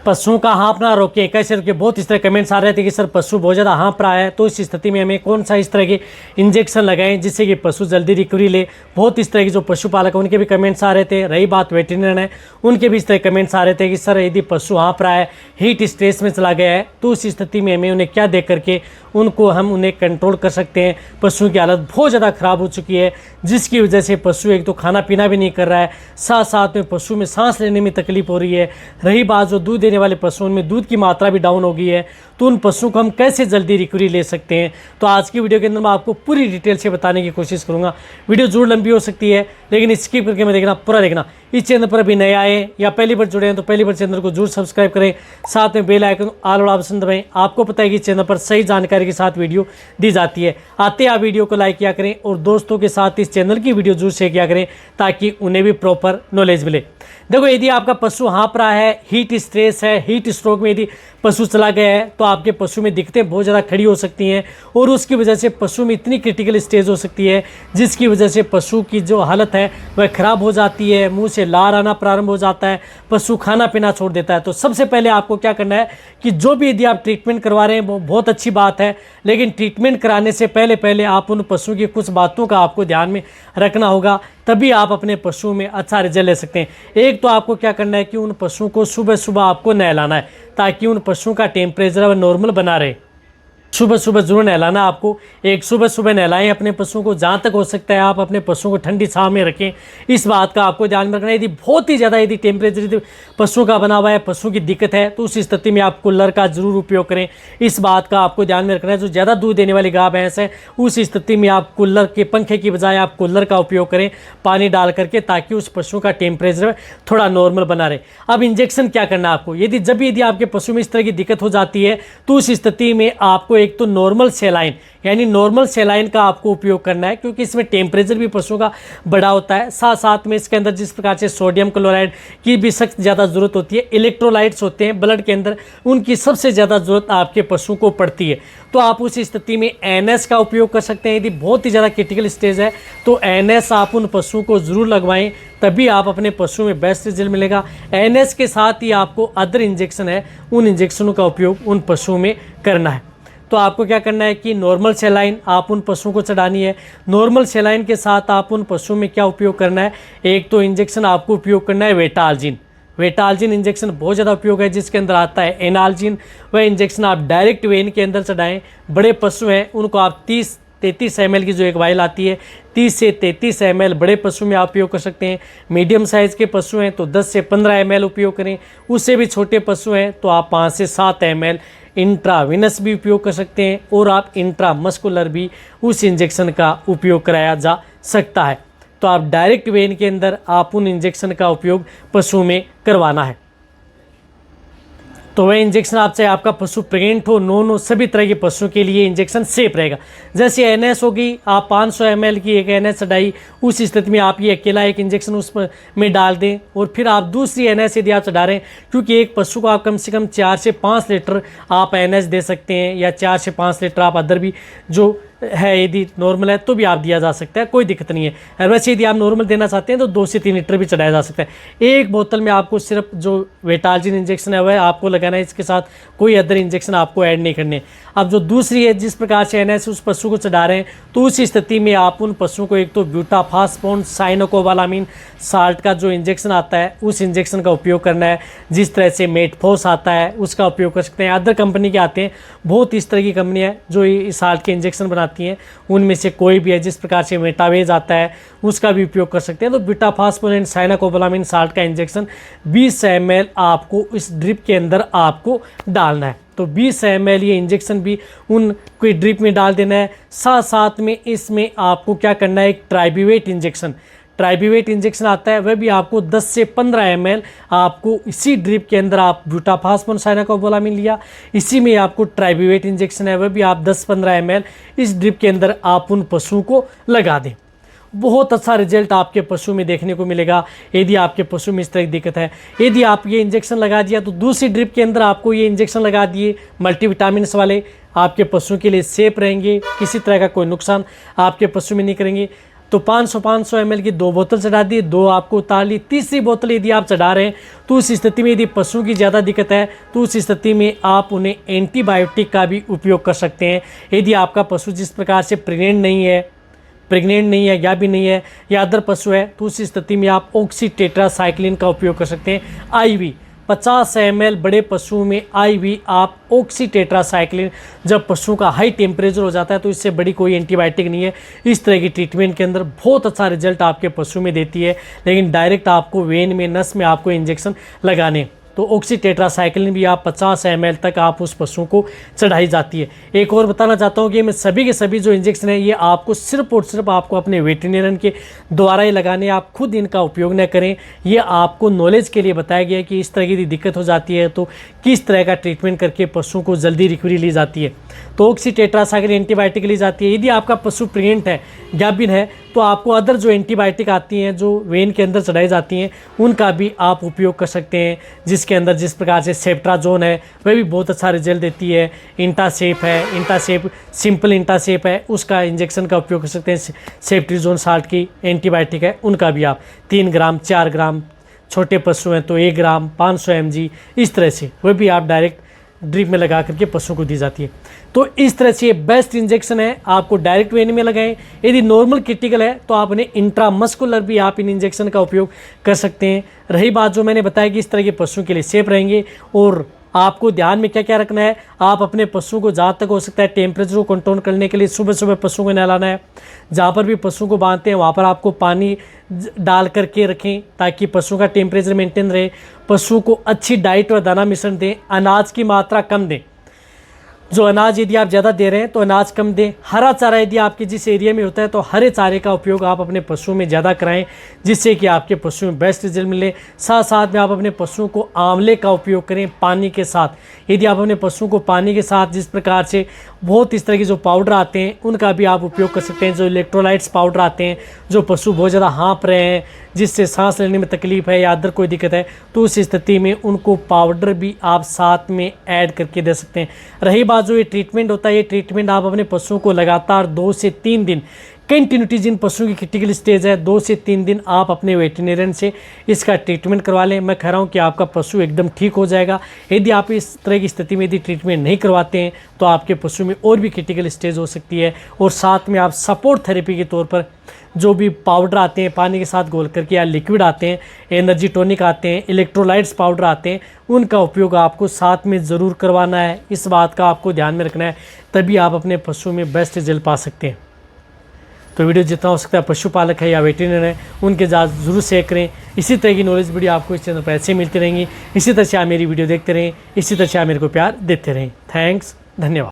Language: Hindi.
पशुओं का हाँफना रोके कैसे रोके, बहुत इस तरह कमेंट्स आ रहे थे कि सर पशु बहुत ज़्यादा हाँफ रहा है, तो इस स्थिति में हमें कौन सा इस तरह के इंजेक्शन लगाएं जिससे कि पशु जल्दी रिकवरी ले। बहुत इस तरह के जो पशुपालक हैं उनके भी कमेंट्स आ रहे थे। रही बात वेटरनरी है, उनके भी इस तरह कमेंट्स आ रहे थे कि सर यदि पशु हाँफ रहा है, हीट स्ट्रेस में चला गया है, तो उस स्थिति में हमें उन्हें क्या देख करके हम उन्हें कंट्रोल कर सकते हैं। पशुओं की हालत बहुत ज़्यादा ख़राब हो चुकी है, जिसकी वजह से पशु एक तो खाना पीना भी नहीं कर रहा है, साथ साथ में पशु में सांस लेने में तकलीफ हो रही है। रही बात जो दूध देने वाले पशु, उनमें दूध की मात्रा भी डाउन हो गई है, तो उन पशुओं को हम कैसे जल्दी रिकवरी ले सकते हैं। तो आज की वीडियो के अंदर मैं आपको पूरी डिटेल से बताने की कोशिश करूंगा। वीडियो जरूर लंबी हो सकती है, लेकिन स्किप करके मैं देखना, पूरा देखना। इस चैनल पर अभी नए आए या पहली बार जुड़े हैं तो पहली बार चैनल को जरूर सब्सक्राइब करें, साथ में बेल आइकन ऑल वाला ऑप्शन दबाएं। आपको पता है कि चैनल पर सही जानकारी के साथ वीडियो दी जाती है। आते आप वीडियो को लाइक किया करें और दोस्तों के साथ इस चैनल की वीडियो जरूर शेयर किया करें ताकि उन्हें भी प्रॉपर नॉलेज मिले। देखो, यदि आपका पशु हाँफ रहा है, हीट स्ट्रेस है, हीट स्ट्रोक में यदि पशु चला गया है, तो आपके पशु में दिक्कतें बहुत ज़्यादा खड़ी हो सकती हैं और उसकी वजह से पशु में इतनी क्रिटिकल स्टेज हो सकती है जिसकी वजह से पशु की जो हालत है वह ख़राब हो जाती है, मुंह से लार आना प्रारंभ हो जाता है, पशु खाना पीना छोड़ देता है। तो सबसे पहले आपको क्या करना है कि जो भी यदि आप ट्रीटमेंट करवा रहे हैं वो बहुत अच्छी बात है, लेकिन ट्रीटमेंट कराने से पहले आप उन पशु की कुछ बातों का आपको ध्यान में रखना होगा, तभी आप अपने पशुओं में अच्छा रिजल्ट ले सकते हैं। एक तो आपको क्या करना है कि उन पशुओं को सुबह सुबह आपको नहलाना है ताकि उन पशुओं का टेम्परेचर नॉर्मल बना रहे। सुबह सुबह जरूर नहलाना आपको। एक सुबह सुबह नहलाएं अपने पशुओं को, जहाँ तक हो सकता है आप अपने पशुओं को ठंडी छांव में रखें। इस बात का आपको ध्यान में रखना है। यदि बहुत ही ज़्यादा यदि टेम्परेचर यदि पशुओं का बना हुआ है, पशुओं की दिक्कत है, तो उस स्थिति में आप कूलर का जरूर उपयोग करें। इस बात का आपको ध्यान में रखना है। जो ज़्यादा दूध देने वाली गाय भैंस है, उस स्थिति में आप कूलर के पंखे की बजाय आप कूलर का उपयोग करें पानी डाल करके, ताकि उस पशु का टेम्परेचर थोड़ा नॉर्मल बना रहे। अब इंजेक्शन क्या करना है आपको, यदि आपके पशु में इस तरह की दिक्कत हो जाती है, तो उस स्थिति में आपको एक तो नॉर्मल सेलाइन यानी नॉर्मल सेलाइन का आपको उपयोग करना है, क्योंकि इसमें टेम्परेचर भी पशुओं का बड़ा होता है। साथ साथ में इसके अंदर जिस प्रकार से सोडियम क्लोराइड की भी सख्त ज़्यादा ज़रूरत होती है, इलेक्ट्रोलाइट्स होते हैं ब्लड के अंदर, उनकी सबसे ज़्यादा ज़रूरत आपके पशु को पड़ती है। तो आप उस स्थिति में एनएस का उपयोग कर सकते हैं। यदि बहुत ही ज़्यादा क्रिटिकल स्टेज है तो एनएस आप उन पशुओं को ज़रूर लगवाएं, तभी आप अपने पशु में बेस्ट रिजल्ट मिलेगा। एनएस के साथ ही आपको अदर इंजेक्शन है, उन इंजेक्शनों का उपयोग उन पशुओं में करना है। तो आपको क्या करना है कि नॉर्मल सेलाइन आप उन पशुओं को चढ़ानी है। नॉर्मल सेलाइन के साथ आप उन पशुओं में क्या उपयोग करना है, एक तो इंजेक्शन आपको उपयोग करना है वेटाल्जिन। वेटाल्जिन इंजेक्शन बहुत ज़्यादा उपयोग है, जिसके अंदर आता है एनाल्जिन। वह इंजेक्शन आप डायरेक्ट वेन के अंदर चढ़ाएं। बड़े पशु हैं उनको आप 30-33 ml की जो एक वाइल आती है, 30 से 33 ml बड़े पशु में आप उपयोग कर सकते हैं। मीडियम साइज़ के पशु हैं तो 10 से 15 ml उपयोग करें। उससे भी छोटे पशु हैं तो आप 5 से 7 ml इंट्राविनस भी उपयोग कर सकते हैं, और आप इंट्रामस्कुलर भी उस इंजेक्शन का उपयोग कराया जा सकता है। तो आप डायरेक्ट वेन के अंदर आप उन इंजेक्शन का उपयोग पशु में करवाना है। तो वह इंजेक्शन आप चाहे आपका पशु प्रेग्नेंट हो, नॉन हो, सभी तरह के पशुओं के लिए इंजेक्शन सेफ रहेगा। जैसे एनएस होगी, आप 500 ml की एक एनएस चढ़ाई, उस स्थिति में आप ये अकेला एक इंजेक्शन में डाल दें, और फिर आप दूसरी एनएस यदि आप चढ़ा रहे हैं, क्योंकि एक पशु को आप कम से कम 4 से 5 लीटर आप एनएस दे सकते हैं, या 4 से 5 लीटर आप अदर भी जो है यदि नॉर्मल है तो भी आप दिया जा सकता है, कोई दिक्कत नहीं है। वैसे यदि आप नॉर्मल देना चाहते हैं तो 2 से 3 लीटर भी चढ़ाया जा सकता है। एक बोतल में आपको सिर्फ जो वेटाल्जिन इंजेक्शन है वह आपको लगाना है, इसके साथ कोई अदर इंजेक्शन आपको ऐड नहीं करने। अब जो दूसरी है, जिस प्रकार से एनएस उस पशु को चढ़ा रहे हैं, तो उस स्थिति में आप उन पशुओं को एक तो ब्यूटाफास्फोन साइनोकोबालामिन साल्ट का जो इंजेक्शन आता है उस इंजेक्शन का उपयोग करना है। जिस तरह से मेटफोस आता है उसका उपयोग कर सकते हैं। अदर कंपनी के आते हैं, बहुत इस तरह की कंपनियाँ जो इस साल्ट के इंजेक्शन बनाती हैं, उनमें से कोई भी है। जिस प्रकार से मेटावेज आता है उसका भी उपयोग कर सकते हैं। तो ब्यूटाफास्फोन एंड साइनोकोबालामिन साल्ट का इंजेक्शन 20 ml आपको इस ड्रिप के अंदर आपको डालना है। तो 20 ml ये इंजेक्शन भी उन कोई ड्रिप में डाल देना है। साथ साथ में इसमें आपको क्या करना है, एक ट्राइब्यूवेट इंजेक्शन आता है, वह भी आपको 10 से 15 ml आपको इसी ड्रिप के अंदर, आप ब्यूटाफास्फोन साइनोकोबालामिन लिया, इसी में आपको ट्राइब्यूवेट इंजेक्शन है, वह भी आप 10-15 ml इस ड्रिप के अंदर आप उन पशुओं को लगा दें। बहुत अच्छा रिजल्ट आपके पशु में देखने को मिलेगा। यदि आपके पशु में इस तरह की दिक्कत है, यदि आप ये इंजेक्शन लगा दिया तो दूसरी ड्रिप के अंदर आपको ये इंजेक्शन लगा दिए मल्टीविटामिन्स वाले, आपके पशुओं के लिए सेफ रहेंगे, किसी तरह का कोई नुकसान आपके पशु में नहीं करेंगे। तो 500 ml की 2 बोतल चढ़ा दी, 2 आपको उतार ली। तीसरी बोतल यदि आप चढ़ा रहे हैं तो उस स्थिति में यदि पशु की ज़्यादा दिक्कत है तो उस स्थिति में आप उन्हें एंटीबायोटिक का भी उपयोग कर सकते हैं। यदि आपका पशु जिस प्रकार से प्रेग्नेंट नहीं है या भी नहीं है या अदर पशु है तो उस स्थिति में आप ऑक्सी टेट्रासाइक्लिन का उपयोग कर सकते हैं। IV 50 ml बड़े पशु में IV आप ऑक्सी टेट्रासाइक्लिन, जब पशु का हाई टेम्परेचर हो जाता है तो इससे बड़ी कोई एंटीबायोटिक नहीं है। इस तरह की ट्रीटमेंट के अंदर बहुत अच्छा रिजल्ट आपके पशु में देती है, लेकिन डायरेक्ट आपको वेन में, नस में आपको इंजेक्शन लगाने, तो ऑक्सी टेट्रासाइक्लिन भी आप 50 ml तक आप उस पशु को चढ़ाई जाती है। एक और बताना चाहता हूँ कि मैं सभी के सभी जो इंजेक्शन है ये आपको सिर्फ और सिर्फ आपको अपने वेटरनरियन के द्वारा ही लगाने, आप खुद इनका उपयोग न करें। ये आपको नॉलेज के लिए बताया गया है कि इस तरह की दिक्कत हो जाती है तो किस तरह का ट्रीटमेंट करके पशु को जल्दी रिकवरी ली जाती है। तो ऑक्सी टेट्रासाइक्लिन एंटीबायोटिक ली जाती है। यदि आपका पशु प्रेग्नेंट है, गाभिन है, तो आपको अदर जो एंटीबायोटिक आती हैं जो वेन के अंदर चढ़ाई जाती हैं उनका भी आप उपयोग कर सकते हैं, जिसके अंदर जिस प्रकार से सेप्ट्राजोन है वह भी बहुत अच्छा रिजल्ट देती है। इंटासेप है, इंटासेप सिंपल इंटासेप है, उसका इंजेक्शन का उपयोग कर सकते हैं। सेफ्ट्रीजोन साल्ट की एंटीबायोटिक है, उनका भी आप 3 ग्राम 4 ग्राम, छोटे पशु हैं तो 1 ग्राम 500 mg, इस तरह से वह भी आप डायरेक्ट ड्रिप में लगा करके पशु को दी जाती है। तो इस तरह से ये बेस्ट इंजेक्शन है, आपको डायरेक्ट वेन में लगाएं। यदि नॉर्मल क्रिटिकल है तो आप इन्हें इंट्रामस्कुलर भी आप इन इंजेक्शन का उपयोग कर सकते हैं। रही बात जो मैंने बताया कि इस तरह के पशु के लिए सेफ रहेंगे, और आपको ध्यान में क्या क्या रखना है, आप अपने पशु को जहाँ तक हो सकता है टेम्परेचर को कंट्रोल करने के लिए सुबह सुबह पशु को नहलाना है। जहाँ पर भी पशु को बांधते हैं वहाँ पर आपको पानी डाल करके रखें ताकि पशु का टेम्परेचर मेंटेन रहे। पशु को अच्छी डाइट और दाना मिश्रण दें, अनाज की मात्रा कम दें। जो अनाज यदि आप ज़्यादा दे रहे हैं तो अनाज कम दें। हरा चारा यदि आपके जिस एरिया में होता है तो हरे चारे का उपयोग आप अपने पशु में ज़्यादा कराएं, जिससे कि आपके पशु में बेस्ट रिजल्ट मिले। साथ साथ में आप अपने पशु को आंवले का उपयोग करें पानी के साथ। यदि आप अपने पशु को पानी के साथ जिस प्रकार से बहुत इस तरह के जो पाउडर आते हैं उनका भी आप उपयोग कर सकते हैं। जो इलेक्ट्रोलाइट्स पाउडर आते हैं, जो पशु बहुत ज़्यादा हाँफ रहे हैं, जिससे सांस लेने में तकलीफ है या अदर कोई दिक्कत है, तो उस स्थिति में उनको पाउडर भी आप साथ में ऐड करके दे सकते हैं। रही बात जो ये ट्रीटमेंट होता है, ये ट्रीटमेंट आप अपने पशुओं को लगातार 2 से 3 दिन कंटिन्यूटी, जिन पशुओं की क्रिटिकल स्टेज है 2 से 3 दिन आप अपने वेटरनरियन से इसका ट्रीटमेंट करवा लें। मैं कह रहा हूँ कि आपका पशु एकदम ठीक हो जाएगा। यदि आप इस तरह की स्थिति में यदि ट्रीटमेंट नहीं करवाते हैं तो आपके पशु में और भी क्रिटिकल स्टेज हो सकती है। और साथ में आप सपोर्ट थेरेपी के तौर पर जो भी पाउडर आते हैं पानी के साथ घोल करके, या लिक्विड आते हैं, एनर्जी टॉनिक आते हैं, इलेक्ट्रोलाइट्स पाउडर आते हैं, उनका उपयोग आपको साथ में ज़रूर करवाना है। इस बात का आपको ध्यान में रखना है, तभी आप अपने पशु में बेस्ट रिजल्ट पा सकते हैं। तो वीडियो जितना हो सकता है पशुपालक है या वेटरनरी है उनके साथ ज़रूर शेयर करें। इसी तरह की नॉलेज वीडियो आपको इस चैनल पर ऐसे मिलती रहेंगी। इसी तरह से आप मेरी वीडियो देखते रहें, इसी तरह से आप मेरे को प्यार देते रहें। थैंक्स, धन्यवाद।